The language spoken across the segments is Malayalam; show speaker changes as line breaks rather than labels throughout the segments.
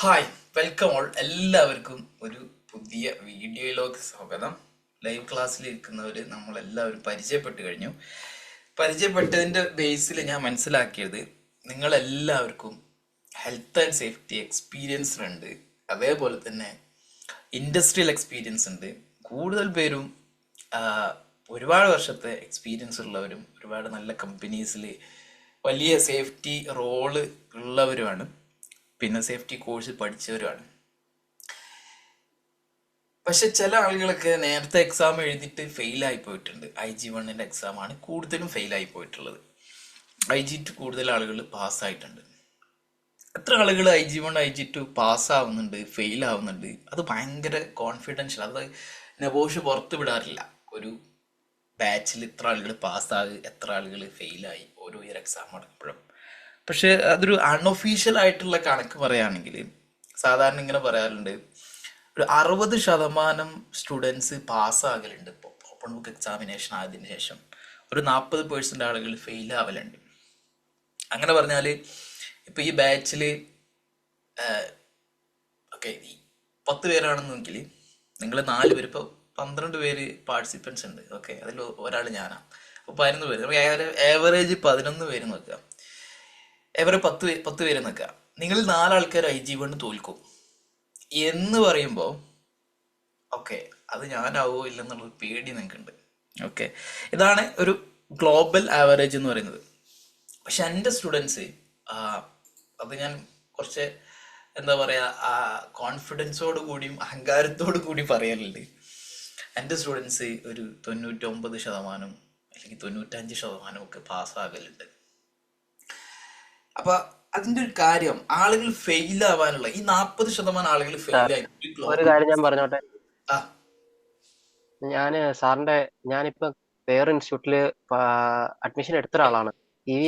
Hi, welcome all. എല്ലാവർക്കും ഒരു പുതിയ വീഡിയോയിലേക്ക് സ്വാഗതം. ലൈവ് ക്ലാസ്സിലിരിക്കുന്നവർ നമ്മളെല്ലാവരും പരിചയപ്പെട്ട് കഴിഞ്ഞു. പരിചയപ്പെട്ടതിൻ്റെ ബേസിൽ ഞാൻ മനസ്സിലാക്കിയത് നിങ്ങളെല്ലാവർക്കും ഹെൽത്ത് ആൻഡ് സേഫ്റ്റി എക്സ്പീരിയൻസ് ഉണ്ട്, അതേപോലെ തന്നെ ഇൻഡസ്ട്രിയൽ എക്സ്പീരിയൻസ് ഉണ്ട്. കൂടുതൽ പേരും ഒരുപാട് വർഷത്തെ എക്സ്പീരിയൻസ് ഉള്ളവരും ഒരുപാട് നല്ല കമ്പനീസിൽ വലിയ സേഫ്റ്റി റോള് ഉള്ളവരുമാണ്, പിന്നെ സേഫ്റ്റി കോഴ്സ് പഠിച്ചവരുമാണ്. പക്ഷെ ചില ആളുകളൊക്കെ നേരത്തെ എക്സാം എഴുതിയിട്ട് ഫെയിലായി പോയിട്ടുണ്ട്. IG1 എക്സാമാണ് കൂടുതലും ഫെയിലായി പോയിട്ടുള്ളത്. IG2 കൂടുതൽ ആളുകൾ പാസ്സായിട്ടുണ്ട്. എത്ര ആളുകൾ IG1 IG2 പാസ്സാവുന്നുണ്ട്, ഫെയിൽ ആവുന്നുണ്ട്? അത് ഭയങ്കര കോൺഫിഡൻഷ്യൽ. അത് നബോഷ് പുറത്ത് വിടാറില്ല. ഒരു ബാച്ചിൽ ഇത്ര ആളുകൾ പാസ്സാകും, എത്ര ആളുകൾ ഫെയിലായി ഓരോ ഇയർ എക്സാം നടക്കുമ്പോഴും. പക്ഷെ അതൊരു അൺഒഫീഷ്യൽ ആയിട്ടുള്ള കണക്ക് പറയുകയാണെങ്കിൽ സാധാരണ ഇങ്ങനെ പറയാറുണ്ട്, ഒരു 60% സ്റ്റുഡൻസ് പാസ്സാകലുണ്ട് ഇപ്പോൾ ഓപ്പൺ ബുക്ക് എക്സാമിനേഷൻ ആയതിനു ശേഷം. ഒരു 40% ആളുകൾ ഫെയിൽ ആവലുണ്ട്. അങ്ങനെ പറഞ്ഞാൽ ഇപ്പം ഈ ബാച്ചിൽ ഓക്കെ 10 പേരാണെന്നെങ്കിൽ നിങ്ങൾ 4 പേര്, ഇപ്പോൾ 12 പേര് പാർട്ടിസിപ്പൻസ് ഉണ്ട്. ഓക്കെ, അതിൽ ഒരാൾ ഞാനാണ്. അപ്പോൾ 11 പേര്, നമുക്ക് ഏവറേജ് 11 പേര് നോക്കുക. എവരെ 10 പേര് നിൽക്കുക. നിങ്ങൾ 4 ആൾക്കാർ IG1 തോൽക്കും എന്ന് പറയുമ്പോൾ ഓക്കെ, അത് ഞാനാവോ ഇല്ലെന്നുള്ളൊരു പേടി നിങ്ങൾക്കുണ്ട്. ഓക്കെ, ഇതാണ് ഒരു ഗ്ലോബൽ ആവറേജ് എന്ന് പറയുന്നത്. പക്ഷെ എൻ്റെ സ്റ്റുഡൻസ്, അത് ഞാൻ കുറച്ച് എന്താ പറയുക, കോൺഫിഡൻസോട് കൂടിയും അഹങ്കാരത്തോടു കൂടി പറയാനുണ്ട്. എൻ്റെ സ്റ്റുഡൻസ് ഒരു 99% അല്ലെങ്കിൽ 95% ഒക്കെ പാസ്സാകലുണ്ട്. അപ്പൊ അതിന്റെ ഒരു കാര്യം, ആളുകൾ ഫെയിൽ ആവാനുള്ള ഈ 40% ആളുകൾ ഫെയിൽ ആയി
ഒരു കാര്യം ഞാൻ പറഞ്ഞോട്ടെ.
ആ
ഞാനിപ്പോ വേറെ ഇൻസ്റ്റിറ്റ്യൂട്ടില് അഡ്മിഷൻ എടുത്ത ഒരാളാണ്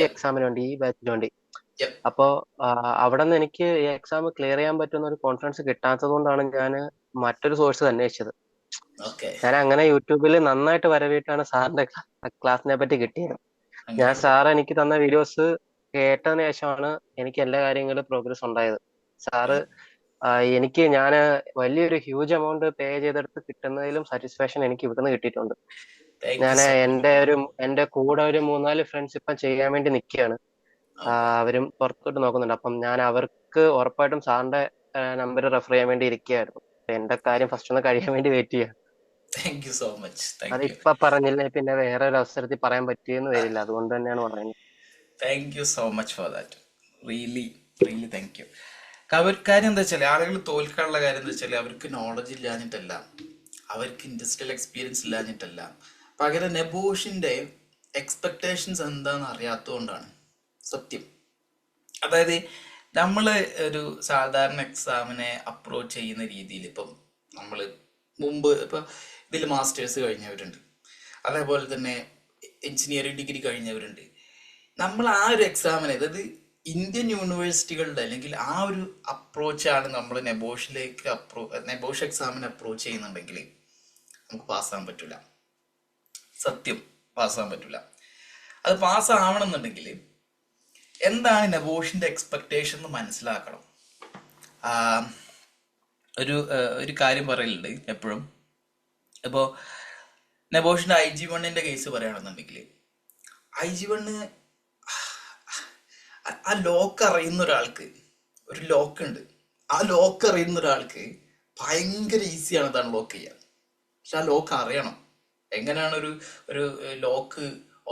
എക്സാമിന് വേണ്ടി, ഈ ബാച്ചിന് വേണ്ടി. അപ്പോ അവിടെ നിന്ന് എനിക്ക് ഈ എക്സാം ക്ലിയർ ചെയ്യാൻ പറ്റുന്ന ഒരു കോൺഫിഡൻസ് കിട്ടാത്തത് കൊണ്ടാണ് ഞാൻ മറ്റൊരു സോഴ്സ് അന്വേഷിച്ചത്.
ഓക്കെ,
ഞാൻ അങ്ങനെ യൂട്യൂബിൽ നന്നായിട്ട് വരവിട്ടാണ് സാറിന്റെ ക്ലാസ്സിനെ പറ്റി കിട്ടിയത്. ഞാൻ
അങ്ങനെയുണ്ട്.
സാർ എനിക്ക് തന്ന വീഡിയോസ് കേട്ടതിന് ശേഷമാണ് എനിക്ക് എല്ലാ കാര്യങ്ങളും പ്രോഗ്രസ് ഉണ്ടായത്. സാറ് ഞാൻ വലിയൊരു ഹ്യൂജ് എമൗണ്ട് പേ ചെയ്തെടുത്ത് കിട്ടുന്നതിലും സാറ്റിസ്ഫാക്ഷൻ എനിക്ക് ഇവിടുന്ന് കിട്ടിയിട്ടുണ്ട്.
താങ്ക് യു
ഞാൻ
സോ
എന്റെ കൂടെ ഒരു 3-4 ഫ്രണ്ട്സ് ഇപ്പം ചെയ്യാൻ വേണ്ടി നിൽക്കുകയാണ്.
ഓക്കെ,
അവരും പുറത്തോട്ട് നോക്കുന്നുണ്ട്. അപ്പം ഞാൻ അവർക്ക് ഉറപ്പായിട്ടും സാറിന്റെ നമ്പർ റെഫർ ചെയ്യാൻ വേണ്ടി ഇരിക്കുകയായിരുന്നു. എന്റെ കാര്യം ഫസ്റ്റ് ഒന്ന് കഴിയാൻ വേണ്ടി വെയിറ്റ് ചെയ്യാം.
Thank you so much, thank you,
അതിപ്പോ പറഞ്ഞില്ലേ പിന്നെ വേറെ ഒരു അവസരത്തിൽ പറയാൻ പറ്റിയെന്ന് വരില്ല. അതുകൊണ്ട് തന്നെയാണ് പറയുന്നത്.
Thank you so much for that. Really really thank you. കാര്യം എന്താ വെച്ചാൽ ആളുകൾ തോൽക്കാനുള്ള കാര്യം എന്താ വെച്ചാൽ അവർക്ക് നോളജ് ഇല്ലാഞ്ഞിട്ടല്ല, അവർക്ക് ഇൻഡസ്ട്രിയൽ എക്സ്പീരിയൻസ് ഇല്ലാഞ്ഞിട്ടല്ല, പകരം നെബോഷിന്റെ എക്സ്പെക്ടേഷൻസ് എന്താണെന്ന് അറിയാത്തതുകൊണ്ടാണ് സത്യം. അതായത് നമ്മൾ ഒരു സാധാരണ എക്സാമിനെ അപ്രോച്ച് ചെയ്യുന്ന രീതിയിൽ ഇപ്പം നമ്മൾ മുമ്പ് ഇപ്പം ഇതിൽ മാസ്റ്റേഴ്സ് കഴിഞ്ഞവരുണ്ട്, അതേപോലെ തന്നെ എഞ്ചിനീയറിംഗ് ഡിഗ്രി കഴിഞ്ഞവരുണ്ട്. നമ്മൾ ആ ഒരു എക്സാമിനെ, അതായത് ഇന്ത്യൻ യൂണിവേഴ്സിറ്റികളുടെ അല്ലെങ്കിൽ ആ ഒരു അപ്രോച്ചാണ് നമ്മൾ നെബോഷ് എക്സാമിനെ അപ്രോച്ച് ചെയ്യുന്നുണ്ടെങ്കിൽ നമുക്ക് പാസ്സാകാൻ പറ്റില്ല. സത്യം, പാസ്സാകാൻ പറ്റില്ല. അത് പാസ്സാവണം എന്നുണ്ടെങ്കിൽ എന്താണ് നെബോഷിന്റെ എക്സ്പെക്ടേഷൻ എന്ന് മനസ്സിലാക്കണം. ആ, ഒരു കാര്യം പറയലുണ്ട് എപ്പോഴും. ഇപ്പോൾ നെബോഷിന്റെ IG1 കേസ് പറയുകയാണെന്നുണ്ടെങ്കിൽ IG1 ആ ലോക്ക് അറിയുന്ന ഒരാൾക്ക്, ഒരു ലോക്ക് ഉണ്ട്, ആ ലോക്ക് അറിയുന്ന ഒരാൾക്ക് ഭയങ്കര ഈസിയാണ് അത് അൺലോക്ക് ചെയ്യാൻ. പക്ഷെ ആ ലോക്ക് അറിയണം. എങ്ങനെയാണ് ഒരു ലോക്ക്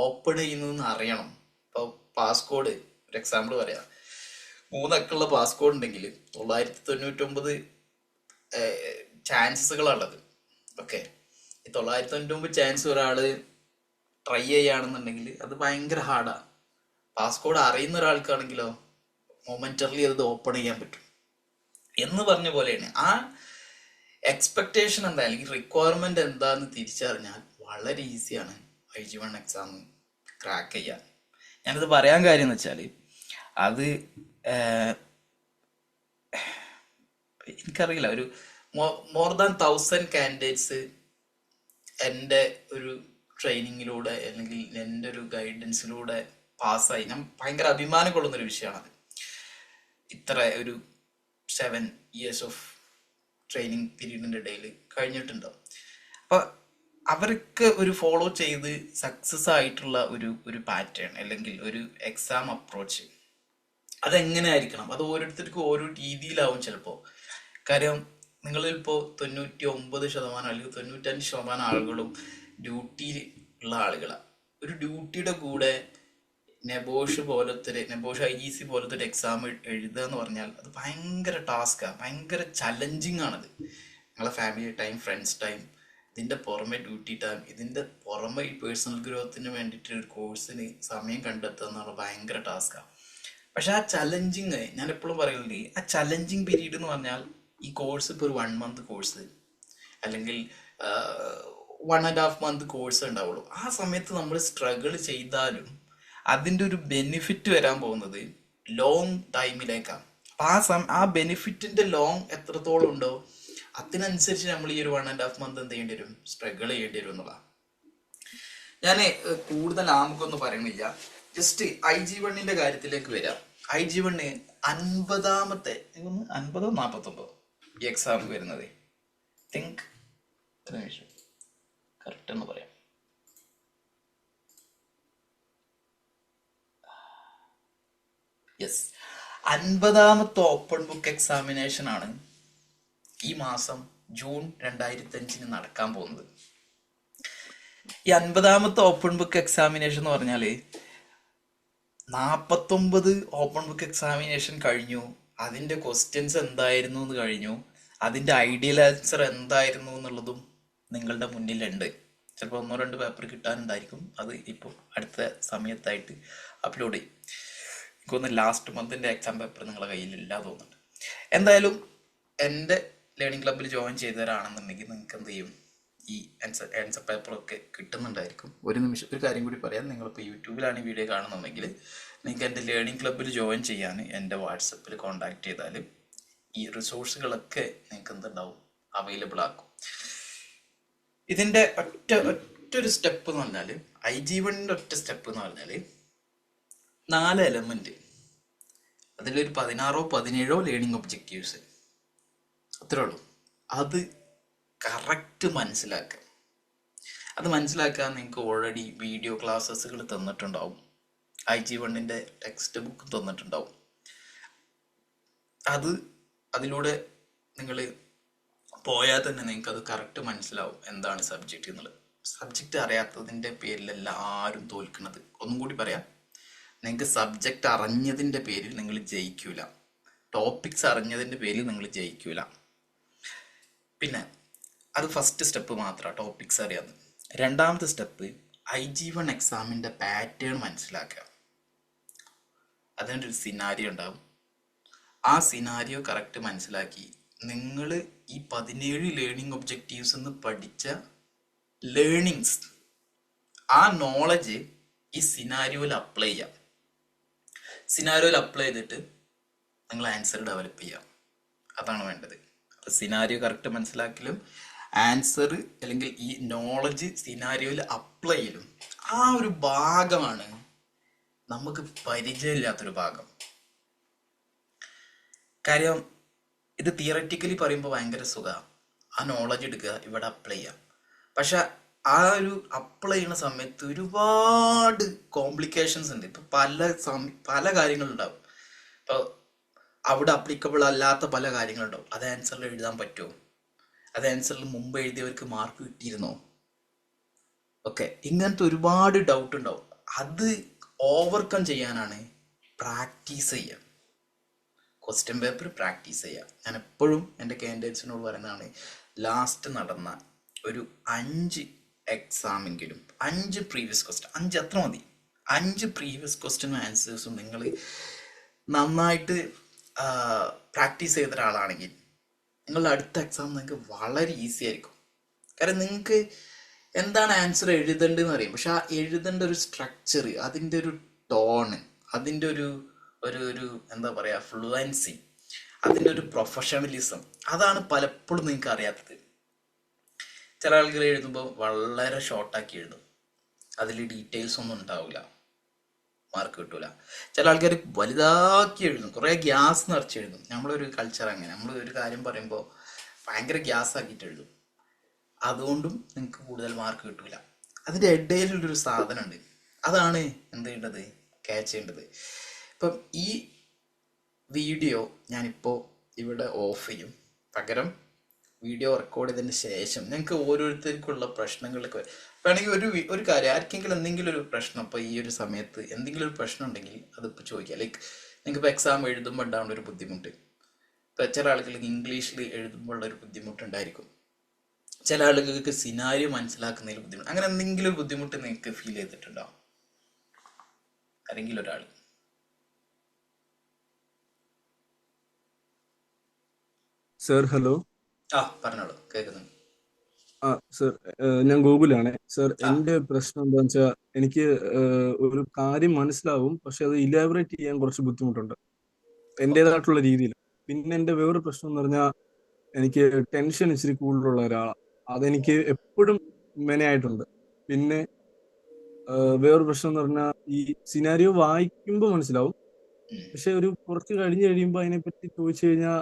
ഓപ്പൺ ചെയ്യുന്നതെന്ന് അറിയണം. ഇപ്പോൾ പാസ്കോഡ്, ഒരു എക്സാമ്പിൾ പറയാം. 3 അക്കമുള്ള പാസ്കോഡ് ഉണ്ടെങ്കിൽ 999 ചാൻസുകളാണുള്ളത്. ഓക്കെ, ഈ 999 ചാൻസ് ഒരാൾ ട്രൈ ചെയ്യുകയാണെന്നുണ്ടെങ്കിൽ അത് ഭയങ്കര ഹാർഡാണ്. പാസ്കോഡ് അറിയുന്ന ഒരാൾക്കാണെങ്കിലോ മൊമെന്ററിലി അത് ഓപ്പൺ ചെയ്യാൻ പറ്റും. എന്ന് പറഞ്ഞ പോലെയാണ് ആ എക്സ്പെക്ടേഷൻ എന്താ അല്ലെങ്കിൽ റിക്വയർമെന്റ് എന്താന്ന് തിരിച്ചറിഞ്ഞാൽ വളരെ ഈസിയാണ് IG1 എക്സാം ക്രാക്ക് ചെയ്യാൻ. ഞാനിത് പറയാൻ കാര്യം എന്ന് വെച്ചാൽ അത് എനിക്കറിയില്ല, ഒരു മോർ ദാൻ 1000 കാൻഡിഡേറ്റ്സ് എൻ്റെ ഒരു ട്രെയിനിങ്ങിലൂടെ അല്ലെങ്കിൽ എൻ്റെ ഒരു ഗൈഡൻസിലൂടെ പാസ്സായി. ഞാൻ ഭയങ്കര അഭിമാനം കൊള്ളുന്നൊരു വിഷയമാണത്. ഇത്ര ഒരു 7 years ഓഫ് ട്രെയിനിങ് പീരീഡിൻ്റെ ഇടയിൽ കഴിഞ്ഞിട്ടുണ്ടാവും. അപ്പോൾ അവർക്ക് ഒരു ഫോളോ ചെയ്ത് സക്സസ് ആയിട്ടുള്ള ഒരു പാറ്റേൺ അല്ലെങ്കിൽ ഒരു എക്സാം അപ്രോച്ച് അതെങ്ങനെ ആയിരിക്കണം, അത് ഓരോരുത്തർക്കും ഓരോ രീതിയിലാവും ചിലപ്പോൾ. കാര്യം നിങ്ങളിപ്പോൾ 99% അല്ലെങ്കിൽ 95% ആളുകളും ഡ്യൂട്ടിയിൽ ഉള്ള ആളുകളാണ്. ഒരു ഡ്യൂട്ടിയുടെ കൂടെ നെബോഷ് IGC പോലത്തെ ഒരു എക്സാം എഴുതുക എന്ന് പറഞ്ഞാൽ അത് ഭയങ്കര ടാസ്ക്കാണ്, ഭയങ്കര ചലഞ്ചിങ് ആണത്. നിങ്ങളെ ഫാമിലി ടൈം, ഫ്രണ്ട്സ് ടൈം, ഇതിൻ്റെ പുറമെ ഡ്യൂട്ടി ടൈം, ഇതിൻ്റെ പുറമെ ഈ പേഴ്സണൽ ഗ്രോത്തിന് വേണ്ടിയിട്ട് ഒരു കോഴ്സിന് സമയം കണ്ടെത്തുക എന്ന് പറഞ്ഞാൽ ഭയങ്കര ടാസ്ക്കാണ്. പക്ഷെ ആ ചലഞ്ചിങ്, ഞാൻ എപ്പോഴും പറയുന്നുണ്ട്, ആ ചലഞ്ചിങ് പീരീഡ് എന്ന് പറഞ്ഞാൽ ഈ കോഴ്സ് ഇപ്പോൾ ഒരു 1 month കോഴ്സ് അല്ലെങ്കിൽ 1.5 month കോഴ്സ് ഉണ്ടാവുള്ളൂ. ആ സമയത്ത് നമ്മൾ സ്ട്രഗിൾ ചെയ്താലും അതിൻ്റെ ഒരു ബെനിഫിറ്റ് വരാൻ പോകുന്നത് ലോങ് ടൈമിലേക്കാണ്. അപ്പം ആ ബെനിഫിറ്റിൻ്റെ ലോങ് എത്രത്തോളം ഉണ്ടോ അതിനനുസരിച്ച് നമ്മൾ ഈ ഒരു 1.5 month എന്ത് ചെയ്യേണ്ടി വരും, സ്ട്രഗിൾ ചെയ്യേണ്ടി വരും എന്നുള്ളതാണ്. ഞാൻ കൂടുതൽ ആമുഖമൊന്നും പറയണില്ല, ജസ്റ്റ് IG1 കാര്യത്തിലേക്ക് വരാം. IG1 50ാമത്തെ 50 49 ഈ എക്സാം വരുന്നത്. തിങ്ക് കറക്റ്റ് എന്ന് പറയാം, യെസ് 50ാമത്തെ ഓപ്പൺ ബുക്ക് എക്സാമിനേഷൻ ആണ് ഈ മാസം ജൂൺ 2005 നടക്കാൻ പോകുന്നത്. ഈ 50ാമത്തെ ഓപ്പൺ ബുക്ക് എക്സാമിനേഷൻ എന്ന് പറഞ്ഞാൽ 49 ഓപ്പൺ ബുക്ക് എക്സാമിനേഷൻ കഴിഞ്ഞു, അതിൻ്റെ ക്വസ്റ്റ്യൻസ് എന്തായിരുന്നു എന്ന് കഴിഞ്ഞു, അതിൻ്റെ ഐഡിയൽ ആൻസർ എന്തായിരുന്നു എന്നുള്ളതും നിങ്ങളുടെ മുന്നിലുണ്ട്. ചിലപ്പോൾ 1-2 പേപ്പർ കിട്ടാനുണ്ടായിരിക്കും, അത് ഇപ്പോൾ അടുത്ത സമയത്തായിട്ട് അപ്ലോഡ് ചെയ്യും. എനിക്കൊന്ന് ലാസ്റ്റ് മന്തിൻ്റെ എക്സാം പേപ്പർ നിങ്ങളുടെ കയ്യിലില്ല തോന്നുന്നുണ്ട്. എന്തായാലും എൻ്റെ ലേണിംഗ് ക്ലബ്ബിൽ ജോയിൻ ചെയ്തവരാണെന്നുണ്ടെങ്കിൽ നിങ്ങൾക്ക് എന്ത് ചെയ്യും, ഈ ആൻസർ പേപ്പറൊക്കെ കിട്ടുന്നുണ്ടായിരിക്കും. ഒരു നിമിഷം ഒരു കാര്യം കൂടി പറയാം, നിങ്ങളിപ്പോൾ യൂട്യൂബിലാണ് ഈ വീഡിയോ കാണുന്നുണ്ടെങ്കിൽ നിങ്ങൾക്ക് എൻ്റെ ലേണിംഗ് ക്ലബ്ബിൽ ജോയിൻ ചെയ്യാൻ എൻ്റെ വാട്സപ്പിൽ കോൺടാക്ട് ചെയ്താൽ ഈ റിസോഴ്സുകളൊക്കെ നിങ്ങൾക്ക് എന്തുണ്ടാവും, അവൈലബിൾ ആക്കും. ഇതിൻ്റെ ഒറ്റൊരു സ്റ്റെപ്പ് എന്ന് പറഞ്ഞാൽ, IG1 ഒറ്റ സ്റ്റെപ്പ് എന്ന് പറഞ്ഞാൽ 4 എലമെൻറ്റ്, അതിലൊരു 16-17 ലേണിംഗ് ഒബ്ജക്റ്റീവ്സ്, അത്രേ ഉള്ളൂ. അത് കറക്റ്റ് മനസ്സിലാക്കുക. അത് മനസ്സിലാക്കാൻ നിങ്ങൾക്ക് ഓൾറെഡി വീഡിയോ ക്ലാസ്സസുകൾ തന്നിട്ടുണ്ടാവും, IG1 ടെക്സ്റ്റ് ബുക്ക് തന്നിട്ടുണ്ടാവും. അതിലൂടെ നിങ്ങൾ പോയാൽ തന്നെ നിങ്ങൾക്ക് അത് കറക്റ്റ് മനസ്സിലാവും എന്താണ് സബ്ജക്റ്റ് എന്നുള്ളത്. സബ്ജക്റ്റ് അറിയാത്തതിൻ്റെ പേരിലല്ല ആരും തോൽക്കുന്നത്. ഒന്നും കൂടി പറയാം, നിങ്ങൾക്ക് സബ്ജക്റ്റ് അറിഞ്ഞതിൻ്റെ പേരിൽ നിങ്ങൾ ജയിക്കൂല, ടോപ്പിക്സ് അറിഞ്ഞതിൻ്റെ പേരിൽ നിങ്ങൾ ജയിക്കൂല. പിന്നെ അത് ഫസ്റ്റ് സ്റ്റെപ്പ് മാത്രമാണ്, ടോപ്പിക്സ് അറിയാവുന്നത്. രണ്ടാമത്തെ സ്റ്റെപ്പ് IG1 എക്സാമിൻ്റെ പാറ്റേൺ മനസ്സിലാക്കുക. അതിൻ്റെ ഒരു സിനാരിയോ ഉണ്ടാവും. ആ സിനാരിയോ കറക്റ്റ് മനസ്സിലാക്കി നിങ്ങൾ ഈ 17 ലേണിംഗ് ഒബ്ജക്റ്റീവ്സ് എന്ന് പഠിച്ച ലേണിങ്സ്, ആ നോളജ് ഈ സിനാരിയോയിൽ അപ്ലൈ ചെയ്യാം. സിനാരിയോയിൽ അപ്ലൈ ചെയ്തിട്ട് നിങ്ങൾ ആൻസർ ഡെവലപ്പ് ചെയ്യാം. അതാണ് വേണ്ടത്. അപ്പോൾ സിനാരിയോ കറക്റ്റ് മനസ്സിലാക്കലും ആൻസർ അല്ലെങ്കിൽ ഈ നോളജ് സിനാരിയോയിൽ അപ്ലൈ ചെയ്യലും, ആ ഒരു ഭാഗമാണ് നമുക്ക് പരിചയമില്ലാത്തൊരു ഭാഗം. കാര്യം ഇത് തിയററ്റിക്കലി പറയുമ്പോൾ ഭയങ്കര സുഖമാണ്, ആ നോളജ് എടുക്കുക, ഇവിടെ അപ്ലൈ ചെയ്യാം. പക്ഷെ ആ ഒരു അപ്ലൈ ചെയ്യുന്ന സമയത്ത് ഒരുപാട് കോംപ്ലിക്കേഷൻസ് ഉണ്ട്. ഇപ്പം പല കാര്യങ്ങളുണ്ടാവും. ഇപ്പോൾ അവിടെ അപ്ലിക്കബിൾ അല്ലാത്ത പല കാര്യങ്ങളുണ്ടാവും. അത് ആൻസറിൽ എഴുതാൻ പറ്റുമോ, അത് ആൻസറിൽ മുമ്പ് എഴുതിയവർക്ക് മാർക്ക് കിട്ടിയിരുന്നോ, ഓക്കെ, ഇങ്ങനത്തെ ഒരുപാട് ഡൗട്ട് ഉണ്ടാവും. അത് ഓവർകം ചെയ്യാനാണ് പ്രാക്ടീസ് ചെയ്യുക. ക്വസ്റ്റ്യൻ പേപ്പർ പ്രാക്ടീസ് ചെയ്യുക. ഞാൻ എപ്പോഴും എൻ്റെ കാൻഡിഡേറ്റ്സിനോട് പറയുന്നതാണ്, ലാസ്റ്റ് നടന്ന ഒരു 5 എക്സാമെങ്കിലും 5 പ്രീവിയസ് ക്വസ്റ്റ്യൻ, 5 അത്ര മതി, 5 പ്രീവിയസ് ക്വസ്റ്റ്യനും ആൻസേഴ്സും നിങ്ങൾ നന്നായിട്ട് പ്രാക്ടീസ് ചെയ്ത ഒരാളാണെങ്കിൽ നിങ്ങളുടെ അടുത്ത എക്സാം നിങ്ങൾക്ക് വളരെ ഈസി ആയിരിക്കും. കാരണം നിങ്ങൾക്ക് എന്താണ് ആൻസർ എഴുതേണ്ടതെന്ന് അറിയും. പക്ഷെ ആ എഴുതേണ്ട ഒരു സ്ട്രക്ചർ, അതിൻ്റെ ഒരു ടോണ്, അതിൻ്റെ ഒരു എന്താ പറയുക, ഫ്ലുവൻസി, അതിൻ്റെ ഒരു പ്രൊഫഷണലിസം, അതാണ് പലപ്പോഴും നിങ്ങൾക്ക് അറിയാത്തത്. ചില ആളുകൾ എഴുതുമ്പോൾ വളരെ ഷോർട്ടാക്കി എഴുതും, അതിൽ ഡീറ്റെയിൽസ് ഒന്നും ഉണ്ടാവില്ല. മാർക്ക് കിട്ടൂല. ചില ആൾക്കാർ വലുതാക്കി എഴുതും, കുറേ ഗ്യാസ് നിറച്ച് എഴുതും. നമ്മളൊരു കൾച്ചർ അങ്ങനെ, നമ്മൾ ഒരു കാര്യം പറയുമ്പോൾ ഭയങ്കര ഗ്യാസ് ആക്കിയിട്ട് എഴുതും. അതുകൊണ്ടും നിങ്ങൾക്ക് കൂടുതൽ മാർക്ക് കിട്ടൂല. അതിൻ്റെ ഇടയിലുള്ളൊരു സാധനമുണ്ട്, അതാണ് എന്ത് ചെയ്യേണ്ടത്, ക്യാച്ച് ചെയ്യേണ്ടത്. ഇപ്പം ഈ വീഡിയോ ഞാനിപ്പോൾ ഇവിടെ ഓഫ് ചെയ്യും, പകരം വീഡിയോ റെക്കോർഡ് ചെയ്തതിന് ശേഷം നിങ്ങൾക്ക് ഓരോരുത്തർക്കുള്ള പ്രശ്നങ്ങളൊക്കെ വേണമെങ്കിൽ ഒരു കാര്യം, ആർക്കെങ്കിലും എന്തെങ്കിലും ഒരു പ്രശ്നം ഇപ്പോൾ ഈ ഒരു സമയത്ത് എന്തെങ്കിലും ഒരു പ്രശ്നം ഉണ്ടെങ്കിൽ അതിപ്പോൾ ചോദിക്കുക. ലൈക്ക് നിങ്ങൾക്ക് ഇപ്പോൾ എക്സാം എഴുതുമ്പോൾ ഉണ്ടാവുന്ന ഒരു ബുദ്ധിമുട്ട്, ഇപ്പോൾ ചില ആളുകൾക്ക് ഇംഗ്ലീഷിൽ എഴുതുമ്പോൾ ഒരു ബുദ്ധിമുട്ടുണ്ടായിരിക്കും, ചില ആളുകൾക്ക് സിനാരിയോ മനസ്സിലാക്കുന്നതിൽ ബുദ്ധിമുട്ട്, അങ്ങനെ എന്തെങ്കിലും ഒരു ബുദ്ധിമുട്ട് നിങ്ങൾക്ക് ഫീൽ ചെയ്തിട്ടുണ്ടോ ആരെങ്കിലും ഒരാൾ?
Sir hello.
പറഞ്ഞോളൂ, കേൾക്കുന്നുണ്ട്.
സർ ഞാൻ ഗോകുലാണ്. സർ
ആ
എൻ്റെ പ്രശ്നം എന്താണെന്ന് വെച്ചാൽ എനിക്ക് ഒരു കാര്യം മനസ്സിലാവും, പക്ഷെ അത് ഇലാബറേറ്റ് ചെയ്യാൻ കുറച്ച് ബുദ്ധിമുട്ടുണ്ട് എൻ്റെതായിട്ടുള്ള രീതിയിൽ. പിന്നെ എൻ്റെ വേറൊരു പ്രശ്നം എന്ന് പറഞ്ഞാൽ എനിക്ക് ടെൻഷൻ ഇച്ചിരി കൂടുതലുള്ള ഒരാളാണ്, അതെനിക്ക് എപ്പോഴും മെനയായിട്ടുണ്ട്. പിന്നെ വേറൊരു പ്രശ്നം എന്ന് പറഞ്ഞാൽ ഈ സിനാരിയോ വായിക്കുമ്പോൾ മനസ്സിലാവും,
ഉം.
പക്ഷെ ഒരു കുറച്ച് കഴിഞ്ഞ് കഴിയുമ്പോൾ അതിനെപ്പറ്റി ചോദിച്ചു കഴിഞ്ഞാൽ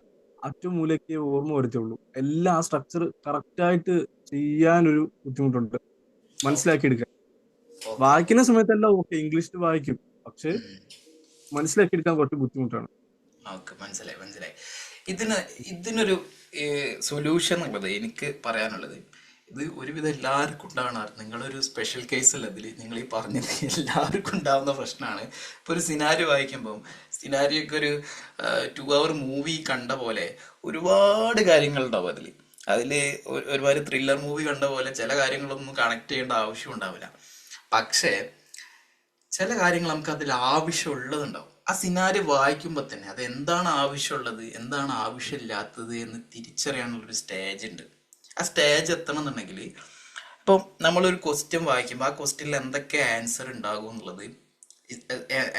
അറ്റമൂലയ്ക്ക് ഓർമ്മ വരത്തുള്ളൂ. എല്ലാ സ്ട്രക്ചർ കറക്റ്റായിട്ട് ചെയ്യാനൊരു ബുദ്ധിമുട്ടുണ്ട്,
ഓക്കെ
മനസ്സിലാക്കിയെടുക്കാൻ.
ഓക്കെ
വായിക്കുന്ന സമയത്തെല്ലാം ഓക്കെ, ഇംഗ്ലീഷിൽ വായിക്കും, പക്ഷെ
ഉം.
മനസ്സിലാക്കിയെടുക്കാൻ കുറച്ച് ബുദ്ധിമുട്ടാണ്.
ഓക്കെ, മനസ്സിലായി മനസ്സിലായി. ഇതിനൊരു സൊല്യൂഷൻ എന്നുള്ളത് എനിക്ക് പറയാനുള്ളത്, ഇത് ഒരുവിധം എല്ലാവർക്കും ഉണ്ടാവണ, നിങ്ങളൊരു സ്പെഷ്യൽ കേസ് അല്ല ഇതിൽ, നിങ്ങൾ ഈ പറഞ്ഞത് എല്ലാവർക്കും ഉണ്ടാവുന്ന പ്രശ്നമാണ്. ഇപ്പോൾ ഒരു സിനാരി വായിക്കുമ്പം സിനാരിയൊക്കെ ഒരു 2 hour മൂവി കണ്ട പോലെ ഒരുപാട് കാര്യങ്ങളുണ്ടാവും അതിൽ. ഒരുപാട് ത്രില്ലർ മൂവി കണ്ട പോലെ ചില കാര്യങ്ങളൊന്നും കണക്ട് ചെയ്യേണ്ട ആവശ്യം ഉണ്ടാവില്ല. പക്ഷേ ചില കാര്യങ്ങൾ നമുക്ക് അതിൽ ആവശ്യമുള്ളതുണ്ടാവും. ആ സിനാരി വായിക്കുമ്പോൾ തന്നെ അത് എന്താണ് ആവശ്യമുള്ളത്, എന്താണ് ആവശ്യമില്ലാത്തത് എന്ന് തിരിച്ചറിയാനുള്ളൊരു സ്റ്റേജ് ഉണ്ട്. ആ സ്റ്റേജ് എത്തണം എന്നുണ്ടെങ്കിൽ, ഇപ്പം നമ്മളൊരു ക്വസ്റ്റ്യൻ വായിക്കുമ്പോൾ ആ ക്വസ്റ്റ്യനിൽ എന്തൊക്കെ ആൻസർ ഉണ്ടാകും എന്നുള്ളത്,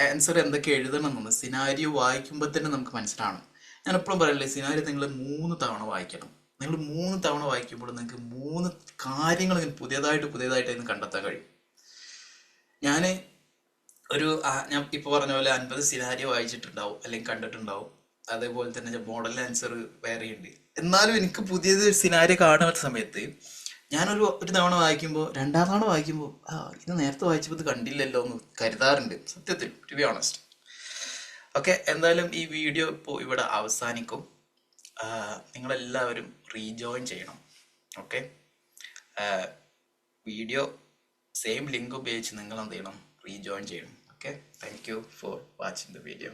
ആൻസർ എന്തൊക്കെ എഴുതണം എന്നുള്ളത് സിനാരിയോ വായിക്കുമ്പോൾ തന്നെ നമുക്ക് മനസ്സിലാവണം. ഞാൻ എപ്പോഴും പറയല്ലേ, സിനാരിയോ നിങ്ങൾ 3 തവണ വായിക്കണം. നിങ്ങൾ 3 തവണ വായിക്കുമ്പോൾ നിങ്ങൾക്ക് 3 കാര്യങ്ങൾ പുതിയതായിട്ട് അതിന് കണ്ടെത്താൻ കഴിയും. ഞാൻ ഞാൻ ഇപ്പോൾ പറഞ്ഞ പോലെ 50 സിനാരിയോ വായിച്ചിട്ടുണ്ടാവും അല്ലെങ്കിൽ കണ്ടിട്ടുണ്ടാവും. അതേപോലെ തന്നെ മോഡൽ ആൻസർ വേറെ ഉണ്ട്. എന്നാലും എനിക്ക് പുതിയത് സിനാരിയോ കാണുന്ന സമയത്ത് ഒരു തവണ വായിക്കുമ്പോൾ 2ാം തവണ വായിക്കുമ്പോൾ ഇത് നേരത്തെ വായിച്ചപ്പോൾ ഇത് കണ്ടില്ലല്ലോ എന്ന് കരുതാറുണ്ട്, സത്യത്തിൽ, ടു ബി ഓണസ്റ്റ്. ഓക്കെ, എന്തായാലും ഈ വീഡിയോ ഇപ്പോൾ ഇവിടെ അവസാനിക്കും. നിങ്ങളെല്ലാവരും റീജോയിൻ ചെയ്യണം. ഓക്കെ, വീഡിയോ സെയിം ലിങ്ക് ഉപയോഗിച്ച് നിങ്ങൾ എന്ത് ചെയ്യണം, റീജോയിൻ ചെയ്യണം. Okay, thank you for watching the video.